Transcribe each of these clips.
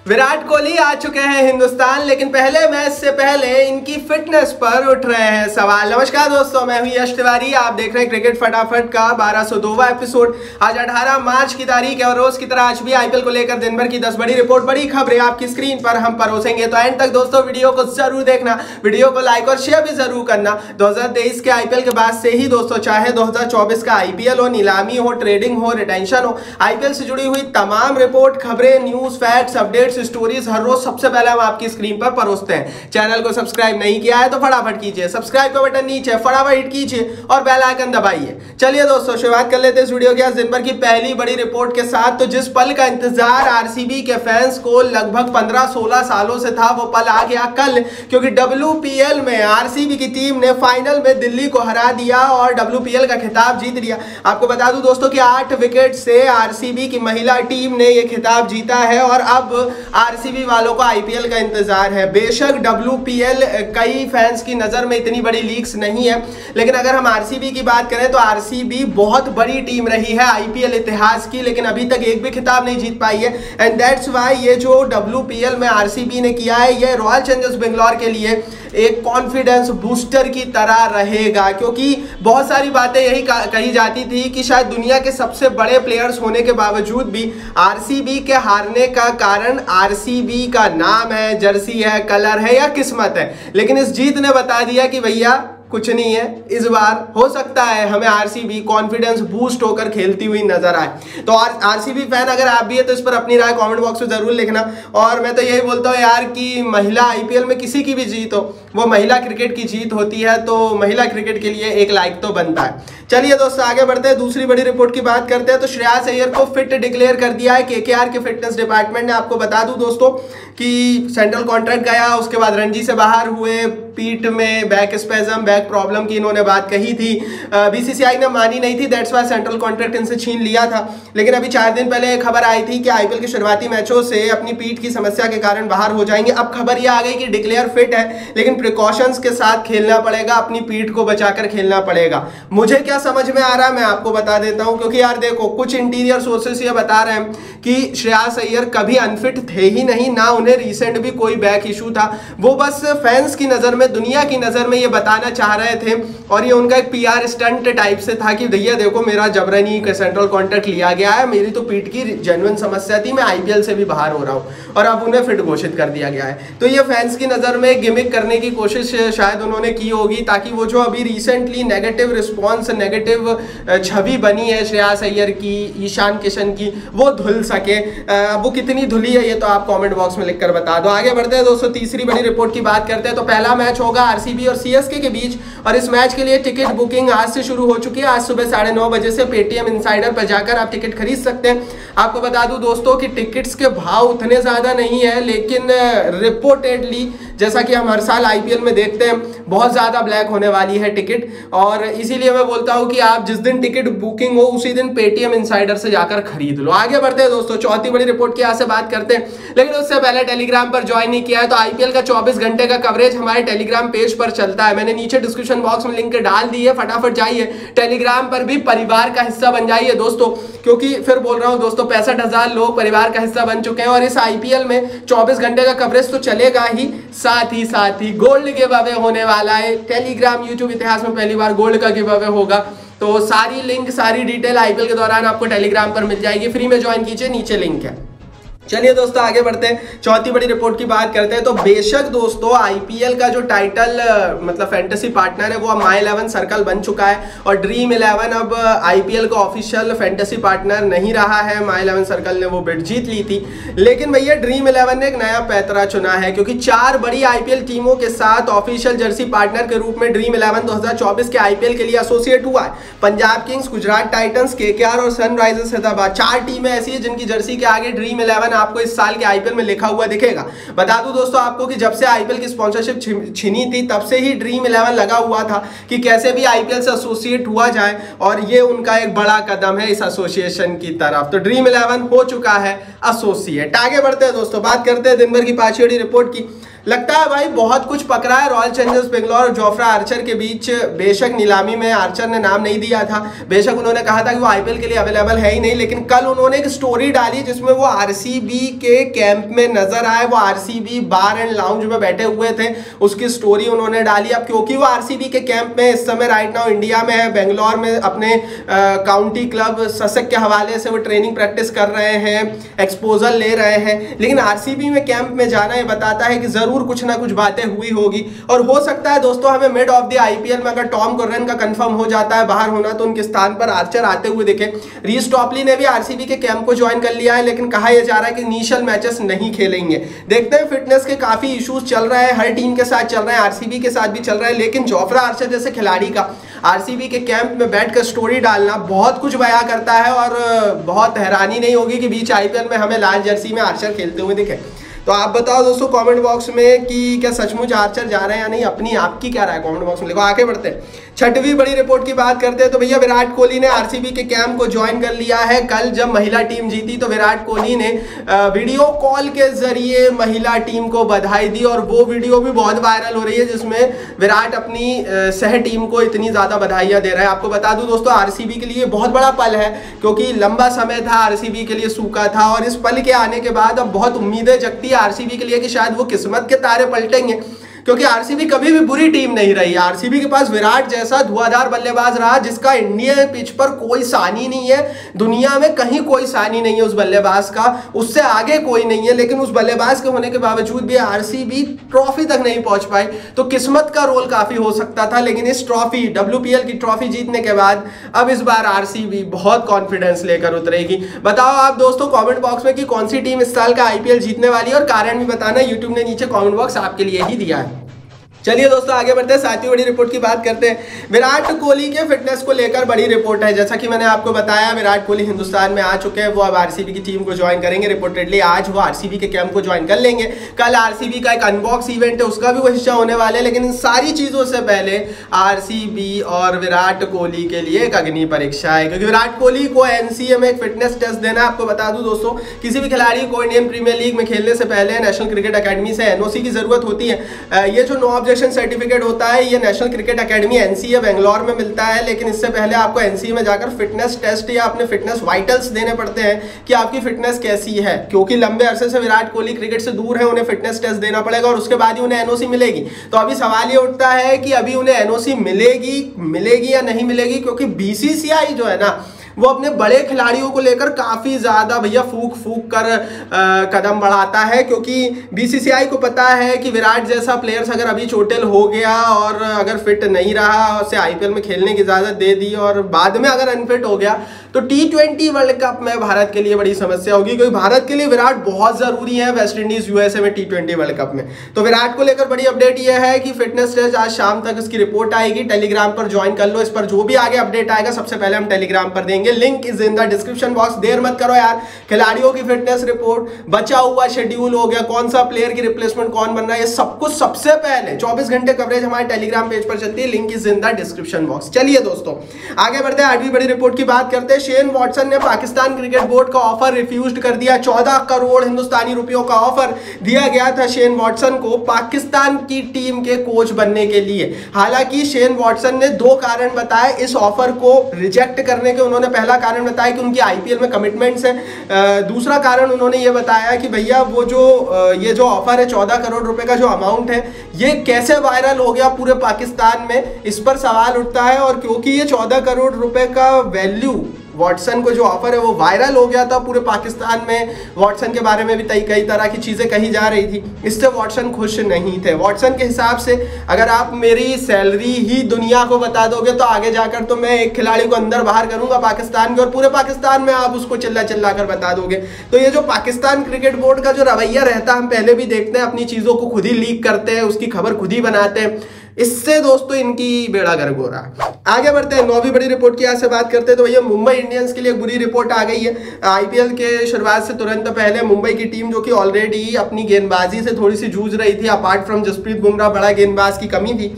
विराट कोहली आ चुके हैं हिंदुस्तान, लेकिन पहले मैच से पहले इनकी फिटनेस पर उठ रहे हैं सवाल। नमस्कार दोस्तों, मैं हूं यश तिवारी। आप देख रहे हैं क्रिकेट फटाफट का 1202वां एपिसोड। आज 18 मार्च की तारीख है और रोज की तरह आज भी आईपीएल को लेकर दिन भर की 10 बड़ी रिपोर्ट, बड़ी खबरें आपकी स्क्रीन पर हम परोसेंगे। तो एंड तक दोस्तों वीडियो को जरूर देखना, वीडियो को लाइक और शेयर भी जरूर करना। 2023 के आईपीएल के बाद से ही दोस्तों, चाहे 2024 का आईपीएल हो, नीलामी हो, ट्रेडिंग हो, रिटेंशन हो, आईपीएल से जुड़ी हुई तमाम रिपोर्ट, खबरें, न्यूज, फैक्ट्स, अपडेट्स, स्टोरीज हर रोज सबसे पहले हम आपकी स्क्रीन पर परोसते हैं। चैनल को सब्सक्राइब नहीं किया है तो फटाफट कीजिए, सब्सक्राइब का बटन नीचे फटाफट हिट कीजिए और बेल आइकन दबाइए। चलिए दोस्तों, शुरुआत कर लेते हैं इस वीडियो की आज दिन भर की पहली बड़ी रिपोर्ट के साथ। तो जिस पल का इंतजार आरसीबी के फैंस को लगभग 15-16 सालों से था, वो पल आ गया कल, क्योंकि डब्ल्यूपीएल में आरसीबी की टीम ने फाइनल में दिल्ली को हरा दिया और डब्ल्यूपीएल का खिताब जीत लिया। आपको बता दूं दोस्तों कि 8 विकेट से आरसीबी की महिला टीम ने यह खिताब जीता है और अब आरसीबी वालों को आईपीएल का इंतजार है। बेशक डब्ल्यूपीएल कई फैंस की नजर में इतनी बड़ी लीग्स नहीं है, लेकिन अगर हम आरसीबी की बात करें तो आरसीबी बहुत बड़ी टीम रही है आईपीएल इतिहास की, लेकिन अभी तक एक भी खिताब नहीं जीत पाई है। एंड दैट्स व्हाई ये जो डब्ल्यूपीएल में आरसीबी ने किया है, ये रॉयल चैलेंजर्स बेंगलोर के लिए एक कॉन्फिडेंस बूस्टर की तरह रहेगा, क्योंकि बहुत सारी बातें यही कही जाती थी कि शायद दुनिया के सबसे बड़े प्लेयर्स होने के बावजूद भी आरसीबी के हारने का कारण आरसीबी का नाम है, जर्सी है, कलर है या किस्मत है। लेकिन इस जीत ने बता दिया कि भैया कुछ नहीं है, इस बार हो सकता है हमें आरसीबी कॉन्फिडेंस बूस्ट होकर खेलती हुई नजर आए। तो आरसीबी फैन अगर आप भी है तो इस पर अपनी राय कमेंट बॉक्स में जरूर लिखना। और मैं तो यही बोलता हूँ यार कि महिला आईपीएल में किसी की भी जीत हो, वो महिला क्रिकेट की जीत होती है, तो महिला क्रिकेट के लिए एक लाइक तो बनता है। चलिए दोस्तों, आगे बढ़ते हैं, दूसरी बड़ी रिपोर्ट की बात करते हैं। तो श्रेयस अय्यर को फिट डिक्लेयर कर दिया है केकेआर के फिटनेस डिपार्टमेंट ने। आपको बता दूं दोस्तों कि सेंट्रल कॉन्ट्रैक्ट गया, उसके बाद रणजी से बाहर हुए, पीठ में बैक स्पेजम, बैक प्रॉब्लम की इन्होंने बात कही थी। बीसीसीआई ने मानी नहीं थी, दैट्स व्हाई सेंट्रल कॉन्ट्रैक्ट इनसे छीन लिया था। लेकिन अभी 4 दिन पहले एक खबर आई थी कि आईपीएल के शुरुआती मैचों से अपनी पीठ की समस्या के कारण बाहर हो जाएंगे। अब खबर यह आ गई कि डिक्लेयर फिट है, लेकिन प्रिकॉशंस के साथ खेलना पड़ेगा, अपनी पीठ को बचाकर खेलना पड़ेगा। मुझे क्या समझ में आ रहा है मैं आपको बता देता हूं, क्योंकि यार देखो, कुछ इंटीरियर सोर्सेस ये बता रहे हैं कि श्रेयस अय्यर कभी अनफिट थे ही नहीं, ना उन्हें रिसेंट भी कोई बैक इशू था। वो बस फैंस की नजर में, दुनिया की नजर में ये बताना चाह रहे थे और ये उनका एक पीआर स्टंट टाइप से था कि भैया देखो, मेरा जबरनी सेंट्रल कॉन्ट्रैक्ट लिया गया है, मेरी तो पीठ की जेन्युइन समस्या थी, मैं आईपीएल से भी बाहर हो रहा हूं और अब उन्हें फिट घोषित कर दिया गया है। तो ये फैंस की नजर में गिमिक करने की कोशिश शायद उन्होंने की होगी, ताकि वो जो अभी रिसेंटली नेगेटिव रिस्पॉन्स, नेगेटिव छवि बनी है श्रेयस अय्यर की, ईशान किशन की, वो धुल सके। वो कितनी धुली है ये तो आप कमेंट बॉक्स में लिखकर बता दो। आगे बढ़ते हैं दोस्तों, तीसरी बड़ी रिपोर्ट की बात करते हैं। तो पहला मैच होगा आरसीबी और सीएसके के बीच और इस मैच के लिए टिकट बुकिंग आज से शुरू हो चुकी है। आज सुबह 9:30 बजे से पेटीएम इनसाइडर पर जाकर आप टिकट खरीद सकते हैं। आपको बता दूं दोस्तों कि टिकट्स के भाव उतने ज्यादा नहीं है, लेकिन रिपोर्टेडली, जैसा कि हम हर साल आईपीएल में देखते हैं, बहुत ज्यादा ब्लैक होने वाली है टिकट, और इसीलिए मैं बोलता हूं कि आप जिस दिन टिकट बुकिंग हो उसी दिन पेटीएम इनसाइडर से जाकर खरीद लो। आगे बढ़ते हैं दोस्तों, चौथी बड़ी रिपोर्ट की यहाँ से बात करते हैं, लेकिन उससे पहले टेलीग्राम पर ज्वाइन नहीं किया है तो आईपीएल का 24 घंटे का कवरेज हमारे टेलीग्राम पेज पर चलता है। मैंने नीचे डिस्क्रिप्शन बॉक्स में लिंक डाल दी है, फटाफट जाइए, टेलीग्राम पर भी परिवार का हिस्सा बन जाइए दोस्तों, क्योंकि फिर बोल रहा हूं दोस्तों, 65,000 लोग परिवार का हिस्सा बन चुके हैं और इस आईपीएल में 24 घंटे का कवरेज तो चलेगा ही, साथ ही गोल्ड गिव अवे होने वाला है। टेलीग्राम यूट्यूब इतिहास में पहली बार गोल्ड का गिव अवे होगा, तो सारी लिंक, सारी डिटेल आईपीएल के दौरान आपको टेलीग्राम पर मिल जाएगी। फ्री में ज्वाइन कीजिए, नीचे लिंक है। चलिए दोस्तों, आगे बढ़ते हैं, चौथी बड़ी रिपोर्ट की बात करते हैं। तो बेशक दोस्तों, आईपीएल का जो टाइटल मतलब फैंटेसी पार्टनर है वो अब माई 11 सर्कल बन चुका है और ड्रीम 11 अब आईपीएल का ऑफिशियल फैंटेसी पार्टनर नहीं रहा है। माई 11 सर्कल ने वो बिड जीत ली थी, लेकिन भैया ड्रीम 11 ने एक नया पैतरा चुना है, क्योंकि 4 बड़ी आईपीएल टीमों के साथ ऑफिशियल जर्सी पार्टनर के रूप में ड्रीम 11 2024 के आईपीएल के लिए एसोसिएट हुआ है। Punjab Kings, Gujarat Titans, KKR और सनराइजर्स हैदराबाद, 4 टीमें ऐसी है जिनकी जर्सी के आगे ड्रीम 11 आपको इस साल के आईपीएल में लिखा हुआ दिखेगा। बता दूं दोस्तों आपको कि जब से आईपीएल की स्पॉन्सरशिप छीनी थी, तब से ही ड्रीम 11 लगा हुआ था कि कैसे भी आईपीएल से एसोसिएट हुआ जाए, और ये उनका एक बड़ा कदम है इस एसोसिएशन की तरफ। तो ड्रीम 11 हो चुका है एसोसिएट। आगे बढ़ते हैं दोस्तों, बात करते हैं दिन भर की 5वीं बड़ी रिपोर्ट की। लगता है भाई बहुत कुछ पकड़ा है रॉयल चैलेंजर्स बेंगलोर और जोफ्रा आर्चर के बीच। बेशक नीलामी में आर्चर ने नाम नहीं दिया था, बेशक उन्होंने कहा था कि वो आईपीएल के लिए अवेलेबल है ही नहीं, लेकिन कल उन्होंने एक स्टोरी डाली जिसमें वो आरसीबी आरसीबी के कैंप में नजर आए। वो आरसीबी बार एंड लाउंज में बैठे हुए थे, उसकी स्टोरी उन्होंने डाली। अब क्योंकि वो आरसीबी के कैंप में इस समय राइट नाउ इंडिया में है, बेंगलोर में अपने काउंटी क्लब ससेक्स के हवाले से वो ट्रेनिंग प्रैक्टिस कर रहे हैं, एक्सपोजर ले रहे हैं। लेकिन आरसीबी में कैंप में जाना ये बताता है कि जरूर कुछ ना कुछ बातें हुई होगी। और हो सकता है दोस्तों हमें मिड ऑफ द आईपीएल में अगर टॉम कुर्रन का कंफर्म हो जाता है बाहर होना, तो उनके स्थान पर आर्चर आते हुए देखे। रीस टॉपली ने भी आरसीबी के कैंप को ज्वाइन कर लिया है, लेकिन कहा यह जा रहा है कि इनिशियल मैचेस नहीं खेलेंगे। देखते हैं, फिटनेस के काफी इश्यूज चल रहे हैं, हर टीम के साथ चल रहे हैं, आरसीबी के साथ भी चल रहा है। लेकिन जोफ्रा आर्चर जैसे खिलाड़ी का आरसीबी के कैंप में बैठकर स्टोरी डालना बहुत कुछ बयां करता है। और बहुत हैरानी नहीं होगी कि बीच आईपीएल में हमें लाल जर्सी में आर्चर खेलते हुए दिखे। तो आप बताओ दोस्तों कमेंट बॉक्स में कि क्या सचमुच आर्चर जा रहे हैं या नहीं, अपनी आपकी क्या राय है कमेंट बॉक्स में लिखो। आगे बढ़ते हैं, छठवीं बड़ी रिपोर्ट की बात करते हैं। तो भैया विराट कोहली ने आरसीबी के कैंप को ज्वाइन कर लिया है। कल जब महिला टीम जीती तो विराट कोहली ने वीडियो कॉल के जरिए महिला टीम को बधाई दी, और वो वीडियो भी बहुत वायरल हो रही है जिसमें विराट अपनी सह टीम को इतनी ज्यादा बधाइयां दे रहा है। आपको बता दूं दोस्तों आरसीबी के लिए बहुत बड़ा पल है, क्योंकि लंबा समय था आरसीबी के लिए सूखा था, और इस पल के आने के बाद अब बहुत उम्मीदें जगती है आरसीबी के लिए कि शायद वो किस्मत के तारे पलटेंगे। क्योंकि आरसीबी कभी भी बुरी टीम नहीं रही। आरसीबी के पास विराट जैसा धुआंधार बल्लेबाज रहा जिसका इंडिया पिच पर कोई सानी नहीं है, दुनिया में कहीं कोई सानी नहीं है उस बल्लेबाज का, उससे आगे कोई नहीं है। लेकिन उस बल्लेबाज के होने के बावजूद भी आरसीबी ट्रॉफी तक नहीं पहुंच पाई। तो किस्मत का रोल काफी हो सकता था, लेकिन इस ट्रॉफी WPL की ट्रॉफी जीतने के बाद अब इस बार आरसीबी बहुत कॉन्फिडेंस लेकर उतरेगी। बताओ आप दोस्तों कॉमेंट बॉक्स में कि कौन सी टीम इस साल का आईपीएल जीतने वाली है, और कारण भी बताना। यूट्यूब ने नीचे कॉमेंट बॉक्स आपके लिए ही दिया है। चलिए दोस्तों आगे बढ़ते हैं, सातवीं बड़ी रिपोर्ट की बात करते हैं। विराट कोहली के फिटनेस को लेकर बड़ी रिपोर्ट है। जैसा कि मैंने आपको बताया विराट कोहली हिंदुस्तान में आ चुके हैं, वो अब आरसीबी की टीम को ज्वाइन करेंगे। रिपोर्टेडली आज वो आरसीबी के कैंप को ज्वाइन कर लेंगे। कल आरसीबी का एक अनबॉक्स इवेंट है, उसका भी वो हिस्सा होने वाले हैं। लेकिन इन सारी चीजों से पहले आरसीबी और विराट कोहली के लिए एक अग्नि परीक्षा है, क्योंकि विराट कोहली को एनसीए में एक फिटनेस टेस्ट देना है। आपको बता दूं दोस्तों किसी भी खिलाड़ी को इंडियन प्रीमियर लीग में खेलने से पहले नेशनल क्रिकेट अकेडमी से एनओसी की जरूरत होती है। ये जो नो ऑब्जेक्शन सर्टिफिकेट होता है ये national cricket academy NCA Bangalore में मिलता है। लेकिन इससे पहले आपको एनसीए में जाकर फिटनेस टेस्ट या अपने फिटनेस वाइटल्स देने पड़ते हैं कि आपकी फिटनेस कैसी है। क्योंकि लंबे अरसे से विराट कोहली क्रिकेट से दूर है, उन्हें फिटनेस टेस्ट देना पड़ेगा और उसके बाद ही उन्हें एनओसी मिलेगी। तो अभी सवाल ये उठता है कि अभी उन्हें एनओसी मिलेगी या नहीं मिलेगी, क्योंकि बीसीसीआई जो है ना वो अपने बड़े खिलाड़ियों को लेकर काफी ज्यादा भैया फूक कर कदम बढ़ाता है। क्योंकि बीसीसीआई को पता है कि विराट जैसा प्लेयर्स अगर अभी चोटिल हो गया और अगर फिट नहीं रहा, उसे आईपीएल में खेलने की इजाजत दे दी और बाद में अगर अनफिट हो गया, तो T20 वर्ल्ड कप में भारत के लिए बड़ी समस्या होगी। क्योंकि भारत के लिए विराट बहुत जरूरी है वेस्ट इंडीज यूएसए में T20 वर्ल्ड कप में। तो विराट को लेकर बड़ी अपडेट यह है कि फिटनेस टेस्ट आज शाम तक इसकी रिपोर्ट आएगी। टेलीग्राम पर ज्वाइन कर लो, इस पर जो भी आगे अपडेट आएगा सबसे पहले हम टेलीग्राम पर देंगे। Link is in the description box. देर मत करो यार, खिलाड़ियों की फिटनेस रिपोर्ट, बचा हुआ शेड्यूल हो गया, कौन सा प्लेयर की रिप्लेसमेंट कौन बन रहा है, ये सब कुछ सबसे पहले 24 घंटे कवरेज हमारे टेलीग्राम पेज पर चलती है। Link is in the description box. चलिए दोस्तों आगे बढ़ते हैं, आठवीं बड़ी रिपोर्ट की बात करते हैं। शेन वॉटसन ने पाकिस्तान क्रिकेट बोर्ड का ऑफर रिफ्यूज कर दिया। 14 करोड़ हिंदुस्तानी रुपयों का ऑफर दिया गया था शेन वॉटसन को पाकिस्तान की टीम के कोच बनने के लिए। हालांकि शेन वॉटसन ने दो कारण बताए इस ऑफर को रिजेक्ट करने के। उन्होंने पहला कारण बताया कि उनकी आईपीएल में कमिटमेंट्स है। दूसरा कारण उन्होंने ये बताया कि भैया वो जो ये जो ऑफर है 14 करोड़ रुपए का जो अमाउंट है ये कैसे वायरल हो गया पूरे पाकिस्तान में, इस पर सवाल उठता है। और क्योंकि ये 14 करोड़ रुपए का वैल्यू वॉटसन को जो ऑफर है वो वायरल हो गया था पूरे पाकिस्तान में, वॉटसन के बारे में भी कई तरह की चीजें कही जा रही थी, इससे वॉटसन खुश नहीं थे। वॉटसन के हिसाब से अगर आप मेरी सैलरी ही दुनिया को बता दोगे तो आगे जाकर तो मैं एक खिलाड़ी को अंदर बाहर करूंगा पाकिस्तान के, और पूरे पाकिस्तान में आप उसको चिल्ला चिल्ला कर बता दोगे। तो ये जो पाकिस्तान क्रिकेट बोर्ड का जो रवैया रहता है, हम पहले भी देखते हैं, अपनी चीजों को खुद ही लीक करते हैं, उसकी खबर खुद ही बनाते हैं, इससे दोस्तों इनकी बेड़ा गर्क हो रहा है। आगे बढ़ते हैं, नौवीं बड़ी रिपोर्ट की आज से बात करते हैं। तो भैया मुंबई इंडियंस के लिए एक बुरी रिपोर्ट आ गई है। आईपीएल के शुरुआत से तुरंत पहले मुंबई की टीम जो कि ऑलरेडी अपनी गेंदबाजी से थोड़ी सी जूझ रही थी, अपार्ट फ्रॉम जसप्रीत बुमराह बड़ा गेंदबाज की कमी थी।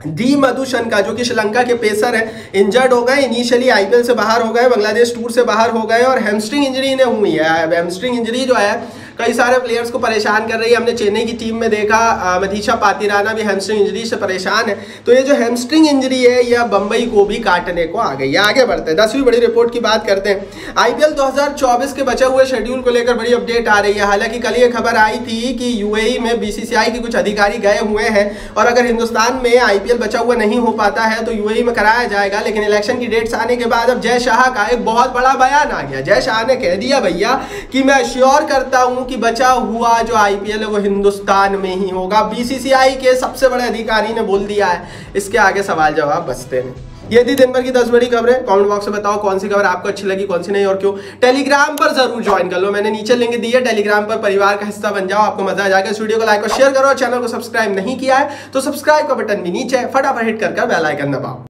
दी मधुशंका जो कि श्रीलंका के पेसर है, इंजर्ड हो गए, इनिशियली आईपीएल से बाहर हो गए, बांग्लादेश टूर से बाहर हो गए और हैमस्ट्रिंग इंजरी इन्हें हुई है। हैमस्ट्रिंग इंजरी जो है कई सारे प्लेयर्स को परेशान कर रही है। हमने चेन्नई की टीम में देखा मनीषा पातिराना भी हैमस्ट्रिंग इंजरी से परेशान है। तो ये जो हैमस्ट्रिंग इंजरी है यह बंबई को भी काटने को आ गई है। आगे बढ़ते हैं, 10वीं बड़ी रिपोर्ट की बात करते हैं। आईपीएल 2024 के बचे हुए शेड्यूल को लेकर बड़ी अपडेट आ रही है। हालांकि कल ये खबर आई थी कि यूएई में बीसीसीआई के कुछ अधिकारी गए हुए हैं और अगर हिंदुस्तान में आईपीएल बचा हुआ नहीं हो पाता है तो यूएई में कराया जाएगा। लेकिन इलेक्शन की डेट्स आने के बाद अब जय शाह का एक बहुत बड़ा बयान आ गया। जय शाह ने कह दिया भैया कि मैं श्योर करता हूं कि बचा हुआ जो आईपीएल है वो हिंदुस्तान में ही होगा। बीसीसीआई के सबसे बड़े अधिकारी ने बोल दिया है। इसके आगे सवाल जवाब बचते हैं। ये थी दिन भर की 10 बड़ी खबरें। कमेंट बॉक्स में बताओ कौन सी खबर आपको अच्छी लगी, कौन सी नहीं और क्यों। टेलीग्राम पर जरूर ज्वाइन कर लो, मैंने नीचे लिंक दी है। टेलीग्राम पर परिवार का हिस्सा बन जाओ, आपको मजा आ जाएगा। इस वीडियो को लाइक और शेयर करो। चैनल को सब्सक्राइब नहीं किया है तो सब्सक्राइब का बटन भी नीचे है, फटाफट हिट कर बेल आइकन दबाओ।